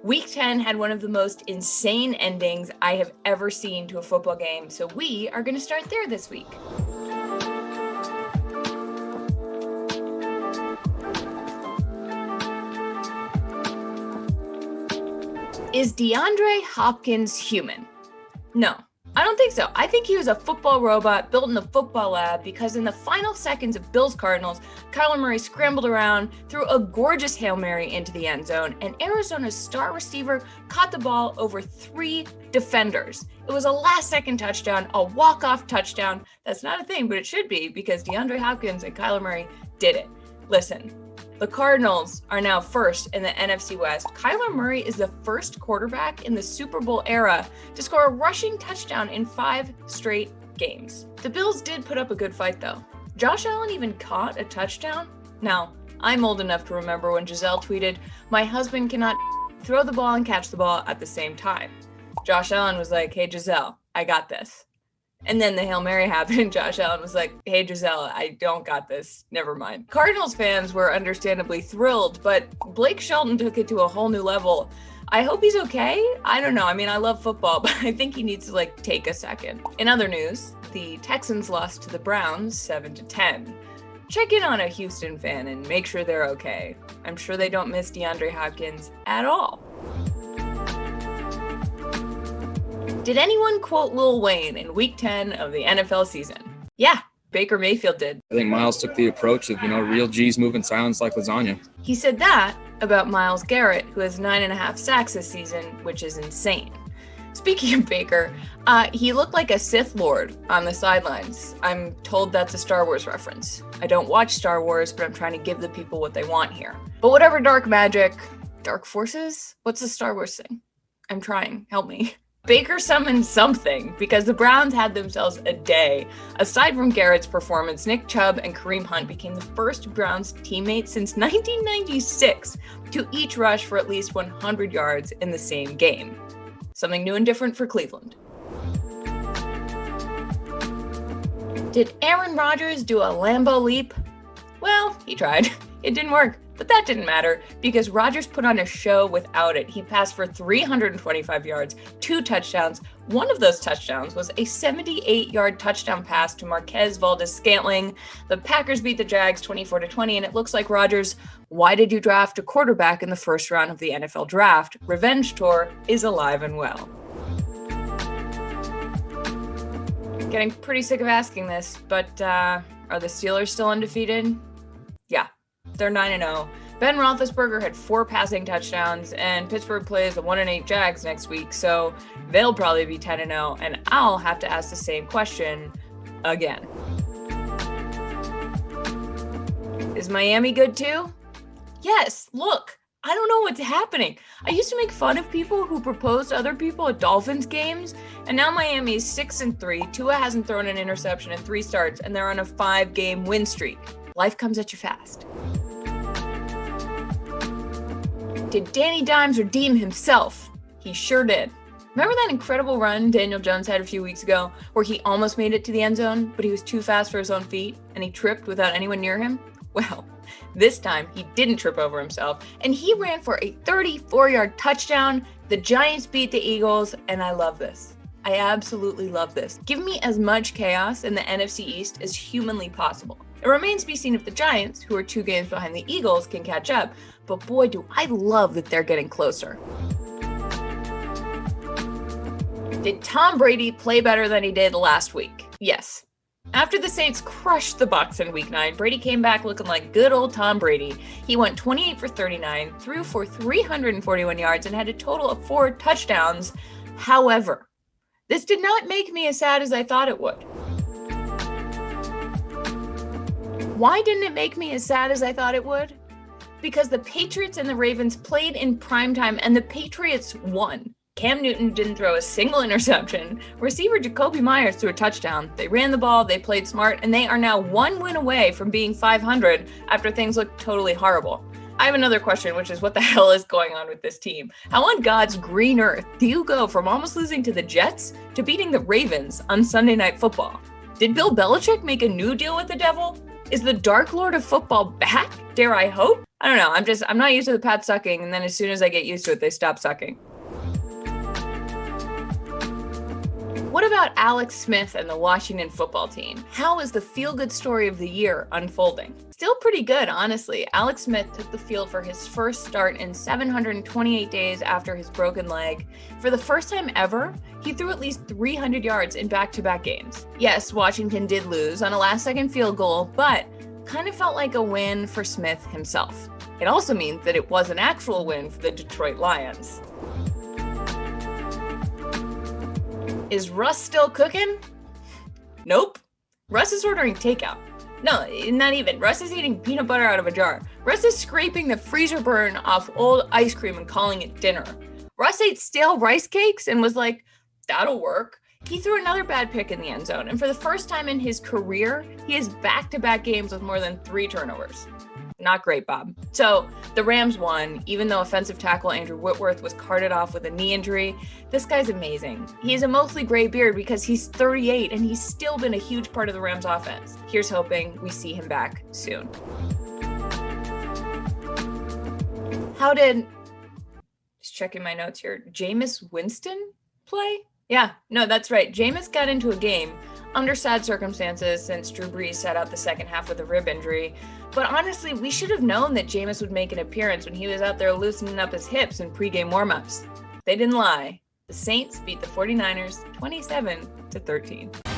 Week 10 had one of the most insane endings I have ever seen to a football game, so we are going to start there this week. Is DeAndre Hopkins human? No, I don't think so. I think he was a football robot built in the football lab because in the final seconds of Bills Cardinals, Kyler Murray scrambled around, threw a gorgeous Hail Mary into the end zone, and Arizona's star receiver caught the ball over 3 defenders. It was a last-second touchdown, a walk-off touchdown. That's not a thing, but it should be because DeAndre Hopkins and Kyler Murray did it. Listen. The Cardinals are now first in the NFC West. Kyler Murray is the first quarterback in the Super Bowl era to score a rushing touchdown in 5 straight games. The Bills did put up a good fight, though. Josh Allen even caught a touchdown. Now, I'm old enough to remember when Giselle tweeted, "My husband cannot throw the ball and catch the ball at the same time." Josh Allen was like, "Hey, Giselle, I got this." And then the Hail Mary happened, and Josh Allen was like, "Hey, Giselle, I don't got this. Never mind." Cardinals fans were understandably thrilled, but Blake Shelton took it to a whole new level. I hope he's okay. I don't know. I mean, I love football, but I think he needs to, take a second. In other news, the Texans lost to the Browns 7-10. Check in on a Houston fan and make sure they're okay. I'm sure they don't miss DeAndre Hopkins at all. Did anyone quote Lil Wayne in Week 10 of the NFL season? Yeah, Baker Mayfield did. I think Miles took the approach of, real G's move in silence like lasagna. He said that about Myles Garrett, who has 9.5 sacks this season, which is insane. Speaking of Baker, he looked like a Sith Lord on the sidelines. I'm told that's a Star Wars reference. I don't watch Star Wars, but I'm trying to give the people what they want here. But whatever dark magic, dark forces? What's the Star Wars thing? I'm trying. Help me. Baker summoned something because the Browns had themselves a day. Aside from Garrett's performance, Nick Chubb and Kareem Hunt became the first Browns teammates since 1996 to each rush for at least 100 yards in the same game. Something new and different for Cleveland. Did Aaron Rodgers do a Lambeau leap? Well, he tried. It didn't work. But that didn't matter because Rodgers put on a show without it. He passed for 325 yards, 2 touchdowns. One of those touchdowns was a 78-yard touchdown pass to Marquez Valdes-Scantling. The Packers beat the Jags 24-20, and it looks like Rodgers, why did you draft a quarterback in the first round of the NFL draft? Revenge tour is alive and well. Getting pretty sick of asking this, but are the Steelers still undefeated? Yeah. They're 9-0. Ben Roethlisberger had 4 passing touchdowns, and Pittsburgh plays the 1-8 Jags next week, so they'll probably be 10-0, and I'll have to ask the same question again. Is Miami good too? Yes, look, I don't know what's happening. I used to make fun of people who propose to other people at Dolphins games, and now Miami is 6-3. Tua hasn't thrown an interception in 3 starts, and they're on a 5-game win streak. Life comes at you fast. Did Danny Dimes redeem himself? He sure did. Remember that incredible run Daniel Jones had a few weeks ago where he almost made it to the end zone, but he was too fast for his own feet and he tripped without anyone near him? Well, this time he didn't trip over himself and he ran for a 34-yard touchdown. The Giants beat the Eagles, and I love this. I absolutely love this. Give me as much chaos in the NFC East as humanly possible. It remains to be seen if the Giants, who are 2 games behind the Eagles, can catch up. But boy, do I love that they're getting closer. Did Tom Brady play better than he did last week? Yes. After the Saints crushed the Bucs in Week 9, Brady came back looking like good old Tom Brady. He went 28 for 39, threw for 341 yards, and had a total of 4 touchdowns. However, this did not make me as sad as I thought it would. Why didn't it make me as sad as I thought it would? Because the Patriots and the Ravens played in primetime and the Patriots won. Cam Newton didn't throw a single interception. Receiver Jacoby Myers threw a touchdown. They ran the ball, they played smart, and they are now 1 win away from being 500 after things looked totally horrible. I have another question, which is what the hell is going on with this team? How on God's green earth do you go from almost losing to the Jets to beating the Ravens on Sunday Night Football? Did Bill Belichick make a new deal with the devil? Is the Dark Lord of Football back? Dare I hope? I don't know. I'm not used to the Pats sucking. And then as soon as I get used to it, they stop sucking. What about Alex Smith and the Washington football team? How is the feel-good story of the year unfolding? Still pretty good, honestly. Alex Smith took the field for his first start in 728 days after his broken leg. For the first time ever, he threw at least 300 yards in back-to-back games. Yes, Washington did lose on a last-second field goal, but kind of felt like a win for Smith himself. It also means that it was an actual win for the Detroit Lions. Is Russ still cooking? Nope. Russ is ordering takeout. No, not even. Russ is eating peanut butter out of a jar. Russ is scraping the freezer burn off old ice cream and calling it dinner. Russ ate stale rice cakes and was like, that'll work. He threw another bad pick in the end zone, and for the first time in his career, he has back-to-back games with more than 3 turnovers. Not great, Bob. So the Rams won, even though offensive tackle Andrew Whitworth was carted off with a knee injury. This guy's amazing. He has a mostly gray beard because he's 38 and he's still been a huge part of the Rams offense. Here's hoping we see him back soon. How did, just checking my notes here, Jameis Winston play? Yeah, no, that's right. Jameis got into a game under sad circumstances since Drew Brees sat out the second half with a rib injury. But honestly, we should have known that Jameis would make an appearance when he was out there loosening up his hips in pregame warmups. They didn't lie. The Saints beat the 49ers 27-13.